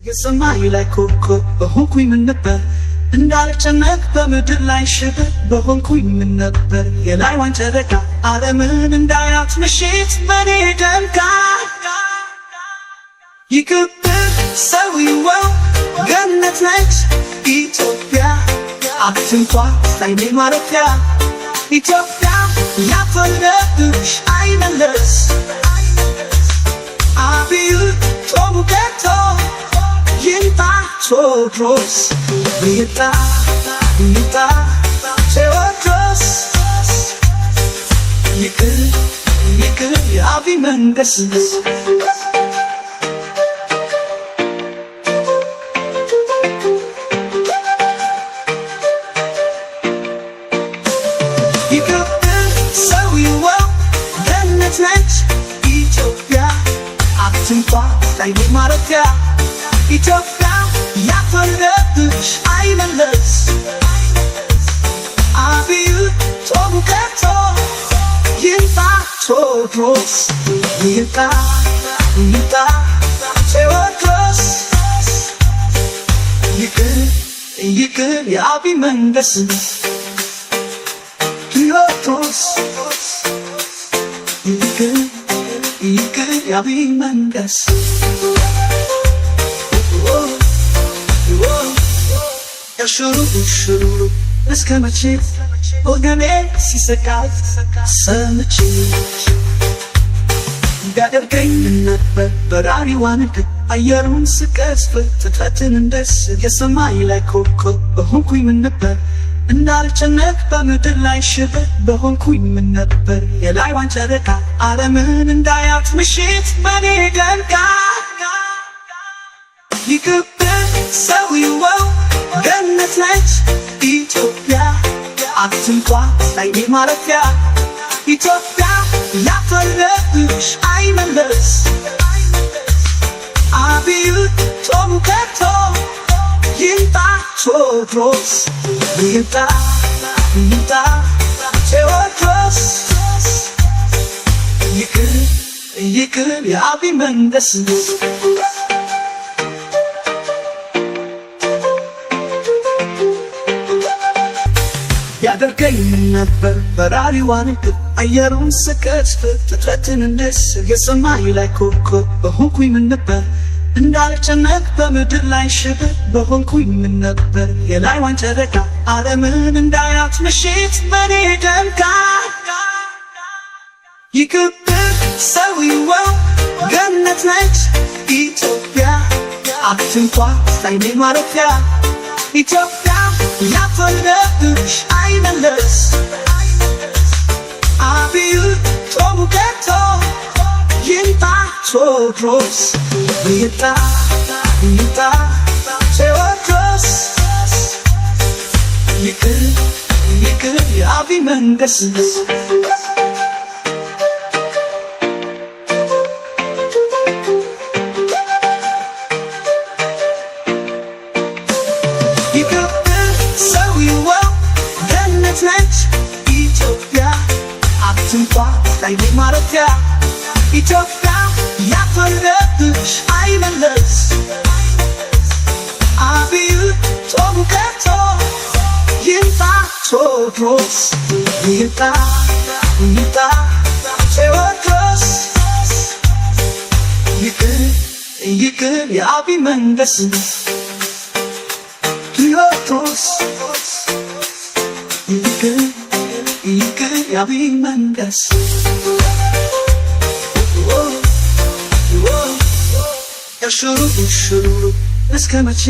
የሰማይ ላይ ኮከብ በሆንኩኝ ምን ነበር እንዳልጨነቅ በምድር ላይ ሽብር በሆንኩኝ ምን ነበር የላይዋን ጨረቃ ዓለምን እንዳያት ምሽት በኔ ደምቃ ይክብር ሰዊው ገነት ነች ኢትዮጵያ አትንኳ ላይኔ ማረፊያ ኢትዮጵያ ያፈለግሽ አይመለስ አብዩ ጾሙ ገብቶ ይምጣ ቴዎድሮስ ይምጣ ይምጣ ቴዎድሮስ ይቅር ይቅር የአብይ መንገስ ይቅር ሰዊው ገነት ነች ኢትዮጵያ አትንኳ ላይኔ ማረፊያ ኢትዮጵያ ያፈለግሽ አይመለስ አብዩ ጾሙ ገብቶ ይምጣ ቴዎድሮስ ይምጣ ይምጣ ቴዎድሮስ ይቅር ይቅር የአብይ መንገስ ቴዎድሮስ ይቅር ይቅር የአብይ መንገስ ሽሩሩ እስከ መቼ ወገኔ ሲሰቃይ ሰምቼ ቢያደርገኝ ነበር በራሪዋን አየሩን ስቀዝፍ ፍጥረትን እንደስት የሰማይ ላይ ኮከብ በሆንኩኝ ምን ነበር እንዳልጨነቅ በምድር ላይ ሽብር በሆንኩኝ ምን ነበር የላይዋን ጨረቃ ዓለምን እንዳያት ምሽት በኔ ደምቃ ይክብር ሰዊው ገነት ነች ኢትዮጵያ አትንኳ ላይኔ ማረፊያ ኢትዮጵያ ያፈለግሽ አይመለስ አብዩ ጾሙ ገብቶ ይምጣ ቴዎድሮስ ይምጣ ይምጣ ቴዎድሮስ ይቅር ይቅር የአብይ መንገስ ያደርገኝ ነበር በራሪዋን አየሩን ስቀዝፍ ፍጥረትን እንደስት የሰማይ ላይ ኮከብ በሆንኩኝ ምን ነበር እንዳልጨነቅ በምድር ላይ ሽብር በሆንኩኝ ምን ነበር የላይዋን ጨረቃ ዓለምን እንዳያት ምሽት በኔ ደምቃ ይክብር ሰዊው ገነት ነች ኢትዮጵያ አትንኳ ላይኔ ማረፊያ ኢትዮጵያ ያፈለግሽ አይመለስ አብዩ ጾሙ ገብቶ ይምጣ ቴዎድሮስ ይምጣ ይምጣ ቴዎድሮስ ይቅር ይቅር የአብይ መንገስ ነች ኢትዮጵያ አትንኳ ላይኔ ማረፊያ ኢትዮጵያ ያፈለግሽ አይመለስ አብዩ ጾሙ ገብቶ ይምጣ ቴዎድሮስ ይምጣ ይምጣ ቴዎድሮስ ይቅር ይቅር የአብይ መንገስ ቴዎድሮስ ይቅር ይቅር የአብይ መንገስ ሽሩሩ እስከ መቼ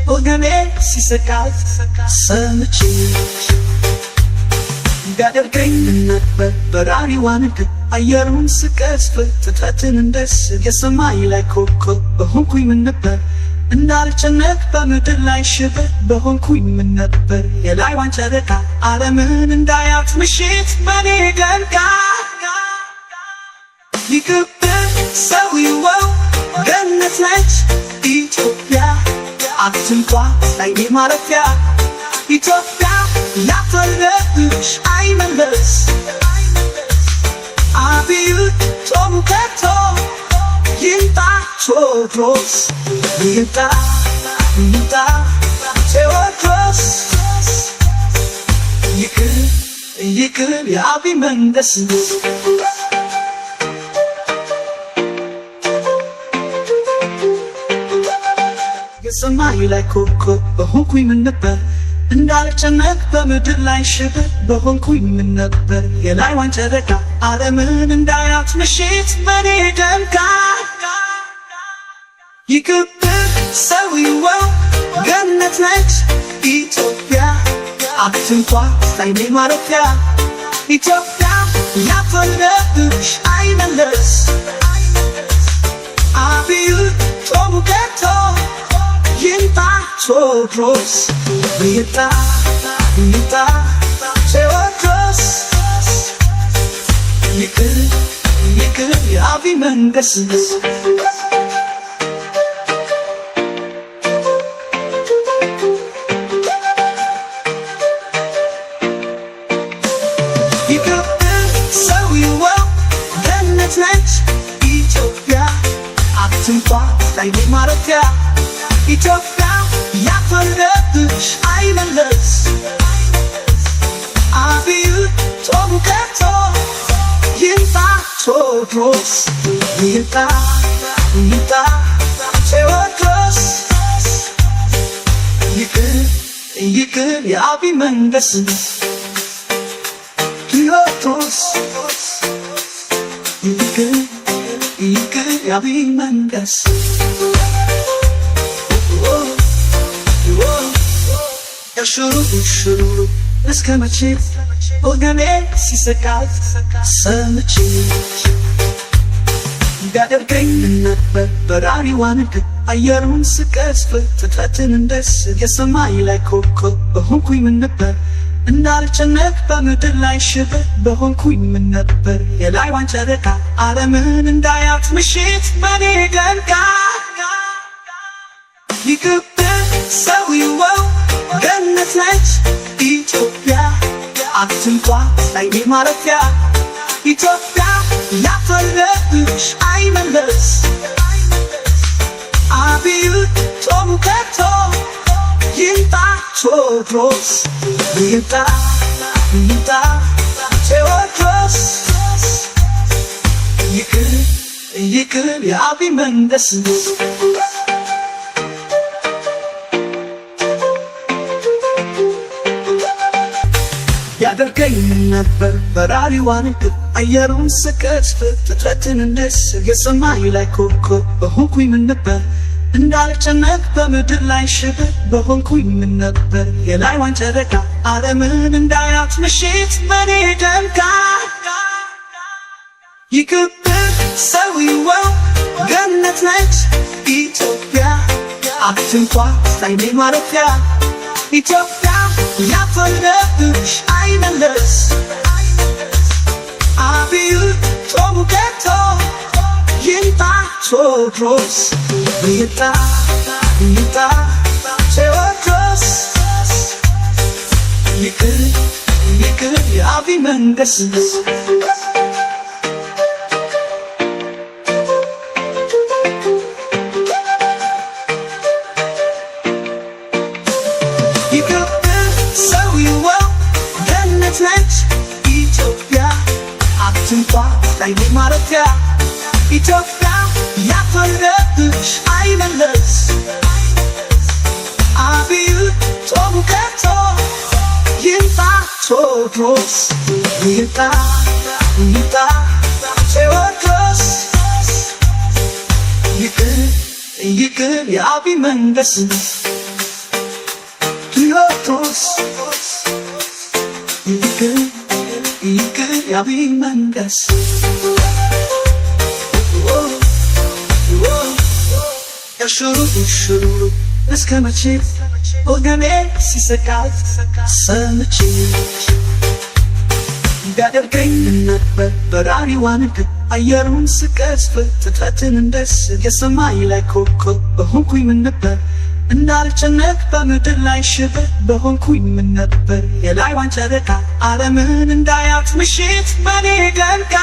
ወገኔ ሲሰቃይ ሰምቼ ቢያደርገኝ ነበር በራሪዋን አየሩን ስቀዝፍ ፍጥረትን እንደስት የሰማይ ላይ ኮከብ በሆንኩኝ ምን ነበር እንዳልጨነቅ በምድር ላይ ሽብር በሆንኩኝ ምን ነበር የላይዋን ጨረቃ ዓለምን እንዳያት ምሽት በኔ ደምቃ ይክብር ሰዊው ገነት ነች ኢትዮጵያ አትንኳ ላይኔ ማረፊያ ኢትዮጵያ ያፈለግሽ አይመለስ አብዩ ጾሙ ገብቶ ይምጣ ቴዎድሮስ ይምጣ ይምጣ ቴዎድሮስ ይቅር ይቅር የአብይ መንገስ የሰማይ ላይ ኮከብ በሆንኩኝ ምን ነበር እንዳልጨነቅ በምድር ላይ ሽብር በሆንኩኝ ምን ነበር የላይዋን ጨረቃ ዓለምን እንዳያት ምሽት በኔ ደምቃ ይቅብር ሰዊው ገነት ነች ኢትዮጵያ አትንኳ ላይኔ ማረፊያ ኢትዮጵያ ያፈለብሽ አይመለስ አብይ ጾሙ ገብቶ ይምጣ ቴዎድሮስ ይምጣ ይምጣ ቴዎድሮስ ይቅር ይቅር የአብይ መንገስ ይቅብር ሰዊው ገነት ነች ኢትዮጵያ አትንኳ ላይኔ ማረፊያ ኢትዮጵያ ያፈለብሽ አይመለስ አብይ ጾሙ ገብቶ ይምጣ ቴዎድሮስ ይምጣ ይምጣ ቴዎድሮስ ይቅር ይቅር የአብይ መንገስ ቴዎድሮስ ይቅር ይቅር የአብይ መንገስ ሽሩሩ እስከ መቼ ወገኔ ሲሰቃይ ሰምቼ ቢያደርገኝ ነበር በራሪዋን አየሩን ስቀዝፍ ፍጥረትን እንደስት የሰማይ ላይ ኮከብ በሆንኩኝ ምን ነበር እንዳልጨነቅ በምድር ላይ ሽብር በሆንኩኝ ምን ነበር የላይዋን ጨረቃ ዓለምን እንዳያት ምሽት በኔ ደምቃ ይቅብር ሰዊው ገነት ነች ኢትዮጵያ አትንኳ ላይኔ ማረፊያ ኢትዮጵያ ያፈለብሽ አይመለስ አብይ ጾሙ ገብቶ ይምጣ ቴዎድሮስ ይምጣ ይምጣ ቴዎድሮስ ይቅር ይቅር የአብይ መንገስ ያደርገኝ ነበር በራሪዋን አየሩን ስቀዝፍ ፍጥረትን እንደስት የሰማይ ላይ ኮከብ በሆንኩኝ ምን ነበር እንዳልጨነቅ በምድር ላይ ሽብር በሆንኩኝ ምን ነበር የላይዋን ጨረቃ ዓለምን እንዳያት ምሽት በኔ ደምቃ ይቅብር ሰዊው ገነት ነች ኢትዮጵያ አትንኳ ላይኔ ማረፊያ ኢትዮጵያ ያፈለብሽ አይመለስ አብይ ጾሙ ገብቶ ይምጣ ቴዎድሮስ ይምጣ ይምጣ ቴዎድሮስ ይቅር ይቅር የአብይ መንገስ ነች ኢትዮጵያ አትንኳ ላይኔ ማረፊያ ኢትዮጵያ ያፈለብሽ አይመለስ አብይ ጾሙ ገብቶ ይምጣ ቴዎድሮስ ይምጣ ይምጣ ቴዎድሮስ ይቅር ይቅር የአብይ መንገስ ቴዎድሮስ ይቅር ይቅር የአብይ መንገስ ሽሩሩ እስከ መቼ ወገኔ ሲሰቃይ ሰምቼ ቢያደርገኝ ነበር በራሪዋን አየሩን ስቀዝፍ ፍጥረትን እንደስት የሰማይ ላይ ኮከብ በሆንኩኝ ምን ነበር እንዳልጨነቅ በምድር ላይ ሽብር በሆንኩኝ ምን ነበር የላይዋን ጨረቃ ዓለምን እንዳያት ምሽት በኔ ደምቃ